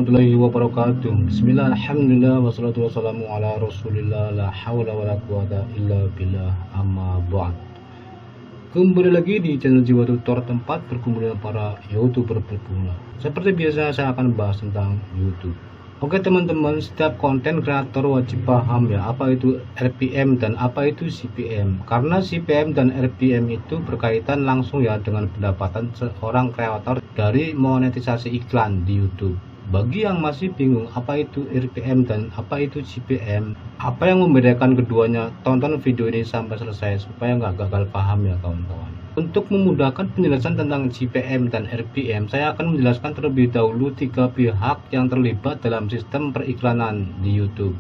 warahmatullahi wabarakatuh. Bismillah, alhamdulillah, wassalatu wassalamu ala rasulillah, la hawla wa la quwata illa billah, amma ba'd. Kembali lagi di channel Jiwa Tutor, tempat berkumpulnya para youtuber berguna. Seperti biasa saya akan bahas tentang YouTube. Oke teman-teman, setiap konten kreator wajib paham ya apa itu RPM dan apa itu CPM. Karena CPM dan RPM itu berkaitan langsung ya dengan pendapatan seorang kreator dari monetisasi iklan di YouTube. Bagi yang masih bingung apa itu RPM dan apa itu CPM, apa yang membedakan keduanya, tonton video ini sampai selesai supaya nggak gagal paham ya kawan-kawan. Untuk memudahkan penjelasan tentang CPM dan RPM, saya akan menjelaskan terlebih dahulu tiga pihak yang terlibat dalam sistem periklanan di YouTube.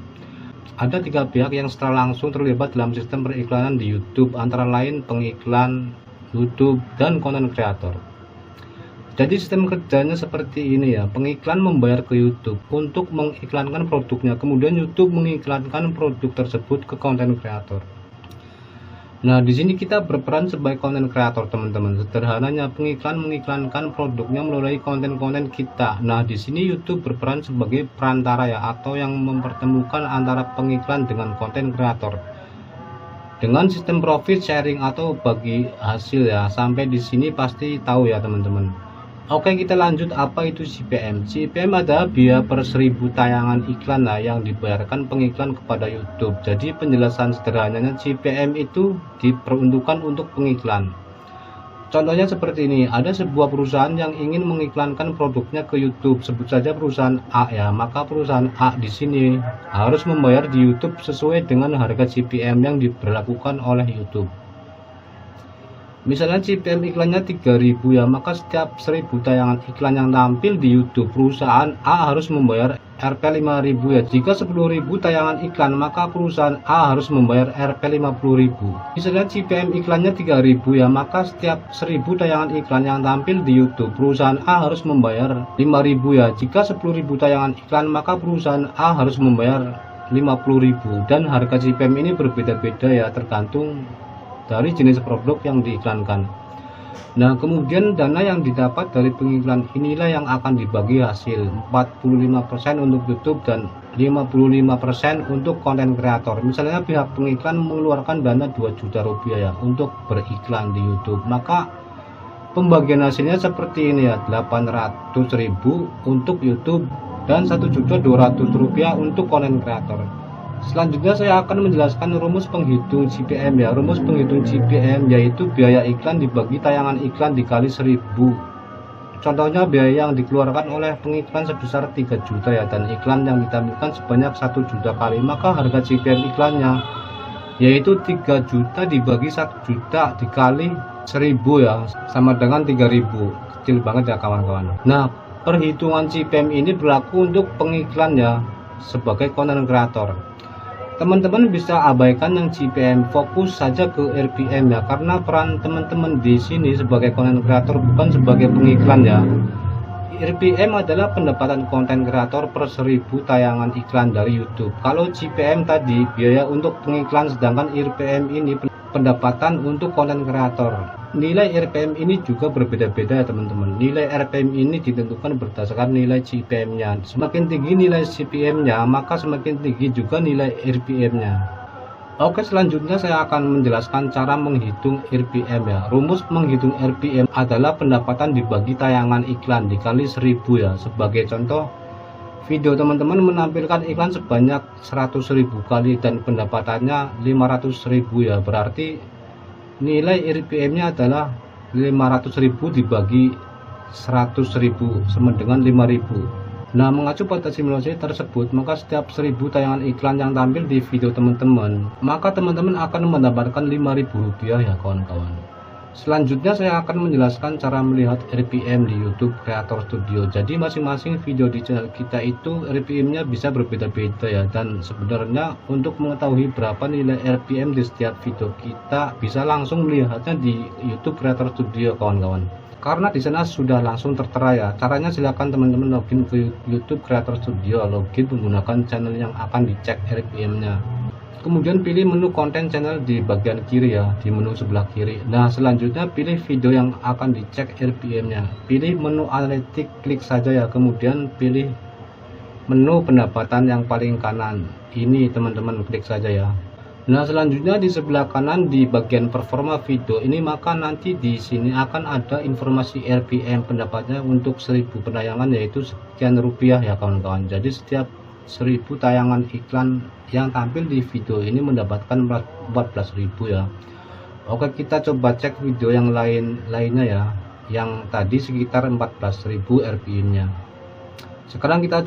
Ada tiga pihak yang secara langsung terlibat dalam sistem periklanan di YouTube, antara lain pengiklan, YouTube, dan konten kreator. Jadi sistem kerjanya seperti ini ya, pengiklan membayar ke YouTube untuk mengiklankan produknya, kemudian YouTube mengiklankan produk tersebut ke konten kreator. Nah, di sini kita berperan sebagai konten kreator, teman-teman. Sederhananya, pengiklan mengiklankan produknya melalui konten-konten kita. Nah, di sini YouTube berperan sebagai perantara ya, atau yang mempertemukan antara pengiklan dengan konten kreator. Dengan sistem profit sharing atau bagi hasil ya. Sampai di sini pasti tahu ya, teman-teman. Oke, kita lanjut. Apa itu CPM? CPM adalah biaya per 1000 tayangan iklan yang dibayarkan pengiklan kepada YouTube. Jadi penjelasan sederhananya, CPM itu diperuntukkan untuk pengiklan. Contohnya seperti ini, ada sebuah perusahaan yang ingin mengiklankan produknya ke YouTube, sebut saja perusahaan A ya, maka perusahaan A di sini harus membayar di YouTube sesuai dengan harga CPM yang diberlakukan oleh YouTube. Misalnya CPM iklannya 3000 ya, maka setiap 1000 tayangan iklan yang tampil di YouTube, perusahaan A harus membayar Rp 5000 ya. Jika 10.000 tayangan iklan, maka perusahaan A harus membayar Rp 50.000. Misalnya CPM iklannya 3000 ya, maka setiap 1000 tayangan iklan yang tampil di YouTube, perusahaan A harus membayar 5000 ya. Jika 10.000 tayangan iklan, maka perusahaan A harus membayar 50.000, dan harga CPM ini berbeda-beda ya, tergantung dari jenis produk yang diiklankan. Nah, kemudian dana yang didapat dari pengiklan inilah yang akan dibagi hasil, 45% untuk YouTube dan 55% untuk konten kreator. Misalnya pihak pengiklan mengeluarkan dana 2 juta rupiah ya untuk beriklan di YouTube, maka pembagian hasilnya seperti ini ya, 800.000 untuk YouTube dan 1.200.000 rupiah untuk konten kreator. Selanjutnya saya akan menjelaskan rumus penghitung CPM ya. Rumus penghitung CPM yaitu biaya iklan dibagi tayangan iklan dikali 1000. Contohnya biaya yang dikeluarkan oleh pengiklan sebesar 3 juta ya, dan iklan yang ditampilkan sebanyak 1 juta kali, maka harga CPM iklannya yaitu 3 juta dibagi 1 juta dikali 1000 ya, sama dengan 3000. Kecil banget ya kawan-kawan. Nah, perhitungan CPM ini berlaku untuk pengiklan ya sebagai konten kreator. Teman-teman bisa abaikan yang CPM, fokus saja ke RPM ya, karena peran teman-teman di sini sebagai konten kreator bukan sebagai pengiklan ya. RPM adalah pendapatan konten kreator per 1000 tayangan iklan dari YouTube. Kalau CPM tadi biaya untuk pengiklan, sedangkan RPM ini pendapatan untuk konten kreator. Nilai RPM ini juga berbeda-beda ya teman-teman. Nilai RPM ini ditentukan berdasarkan nilai CPM-nya. Semakin tinggi nilai CPM-nya, maka semakin tinggi juga nilai RPM-nya. Oke, selanjutnya saya akan menjelaskan cara menghitung RPM ya. Rumus menghitung RPM adalah pendapatan dibagi tayangan iklan dikali 1000 ya. Sebagai contoh, video teman-teman menampilkan iklan sebanyak 100.000 kali dan pendapatannya 500.000 ya. Berarti nilai RPM-nya adalah 500.000 dibagi 100.000 sama dengan 5.000. Nah, mengacu pada simulasi tersebut, maka setiap 1000 tayangan iklan yang tampil di video teman-teman, maka teman-teman akan mendapatkan 5.000 rupiah ya kawan-kawan. Selanjutnya saya akan menjelaskan cara melihat RPM di YouTube Creator Studio. Jadi masing-masing video di channel kita itu RPM-nya bisa berbeda-beda ya, dan sebenarnya untuk mengetahui berapa nilai RPM di setiap video kita bisa langsung melihatnya di YouTube Creator Studio kawan-kawan. Karena di sana sudah langsung tertera ya. Caranya silakan teman-teman login ke YouTube Creator Studio, login menggunakan channel yang akan dicek RPM-nya. Kemudian pilih menu konten channel di bagian kiri ya, di menu sebelah kiri. Nah, selanjutnya pilih video yang akan dicek RPM-nya. Pilih menu analitik, klik saja ya, kemudian pilih menu pendapatan yang paling kanan. Ini teman-teman klik saja ya. Nah, selanjutnya di sebelah kanan di bagian performa video ini, maka nanti di sini akan ada informasi RPM pendapatnya untuk 1000 penayangan, yaitu sekian rupiah ya kawan-kawan. Jadi setiap 1000 tayangan iklan yang tampil di video ini mendapatkan 14.000 ya. Oke, kita coba cek video yang lainnya ya. Yang tadi sekitar 14.000 RPM-nya. Sekarang kita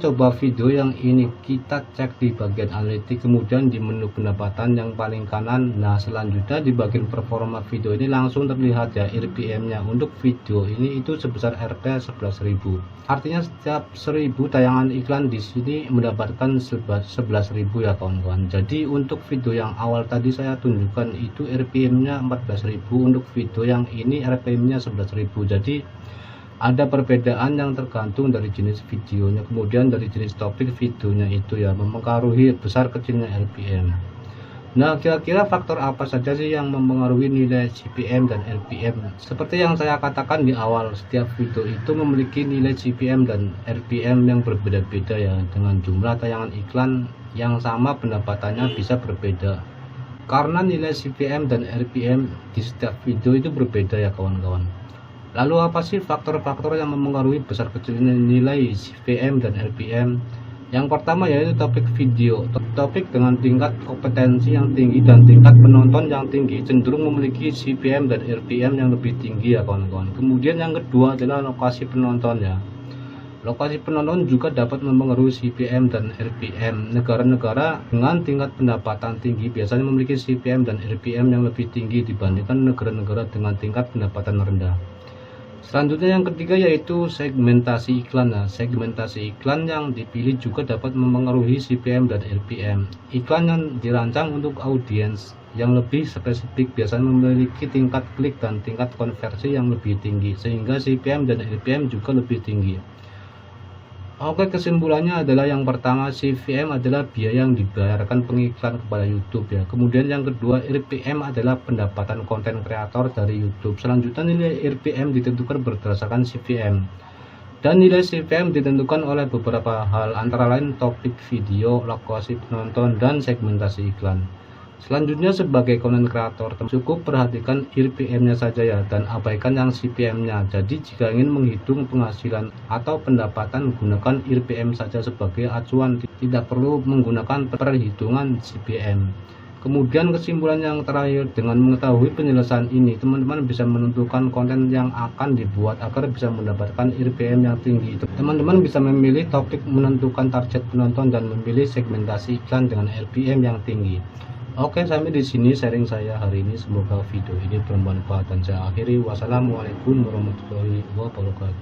coba video yang ini, kita cek di bagian analitik, kemudian di menu pendapatan yang paling kanan. Nah, selanjutnya di bagian performa video ini langsung terlihat ya RPM-nya. Untuk video ini itu sebesar Rp 11.000. Artinya setiap 1000 tayangan iklan di sini mendapatkan 11.000 ya kawan-kawan. Jadi untuk video yang awal tadi saya tunjukkan itu RPM-nya 14.000, untuk video yang ini RPM-nya 11.000. Jadi ada perbedaan yang tergantung dari jenis videonya, kemudian dari jenis topik videonya itu ya, mempengaruhi besar kecilnya RPM. Nah, kira-kira faktor apa saja sih yang mempengaruhi nilai CPM dan RPM? Seperti yang saya katakan di awal, setiap video itu memiliki nilai CPM dan RPM yang berbeda-beda ya. Dengan jumlah tayangan iklan yang sama, pendapatannya bisa berbeda karena nilai CPM dan RPM di setiap video itu berbeda ya kawan-kawan. Lalu apa sih faktor-faktor yang mempengaruhi besar kecilnya nilai CPM dan RPM? Yang pertama yaitu topik video. Topik dengan tingkat kompetensi yang tinggi dan tingkat penonton yang tinggi cenderung memiliki CPM dan RPM yang lebih tinggi ya kawan-kawan. Kemudian yang kedua adalah lokasi penonton ya. Lokasi penonton juga dapat mempengaruhi CPM dan RPM. Negara-negara dengan tingkat pendapatan tinggi biasanya memiliki CPM dan RPM yang lebih tinggi dibandingkan negara-negara dengan tingkat pendapatan rendah. Selanjutnya yang ketiga yaitu segmentasi iklan. Nah, segmentasi iklan yang dipilih juga dapat mempengaruhi CPM dan RPM. Iklan yang dirancang untuk audiens yang lebih spesifik biasanya memiliki tingkat klik dan tingkat konversi yang lebih tinggi, sehingga CPM dan RPM juga lebih tinggi. Oke, kesimpulannya adalah yang pertama, CPM adalah biaya yang dibayarkan pengiklan kepada YouTube ya. Kemudian yang kedua, RPM adalah pendapatan konten kreator dari YouTube. Selanjutnya nilai RPM ditentukan berdasarkan CPM. Dan nilai CPM ditentukan oleh beberapa hal, antara lain topik video, lokasi penonton, dan segmentasi iklan. Selanjutnya sebagai konten kreator cukup perhatikan RPM-nya saja ya, dan abaikan yang CPM-nya. Jadi jika ingin menghitung penghasilan atau pendapatan, gunakan RPM saja sebagai acuan, tidak perlu menggunakan perhitungan CPM. Kemudian kesimpulan yang terakhir, dengan mengetahui penjelasan ini, teman-teman bisa menentukan konten yang akan dibuat agar bisa mendapatkan RPM yang tinggi. Teman-teman bisa memilih topik, menentukan target penonton, dan memilih segmentasi iklan dengan RPM yang tinggi. Oke, sampai di sini sharing saya hari ini. Semoga video ini bermanfaat dan saya akhiri. Wassalamualaikum warahmatullahi wabarakatuh.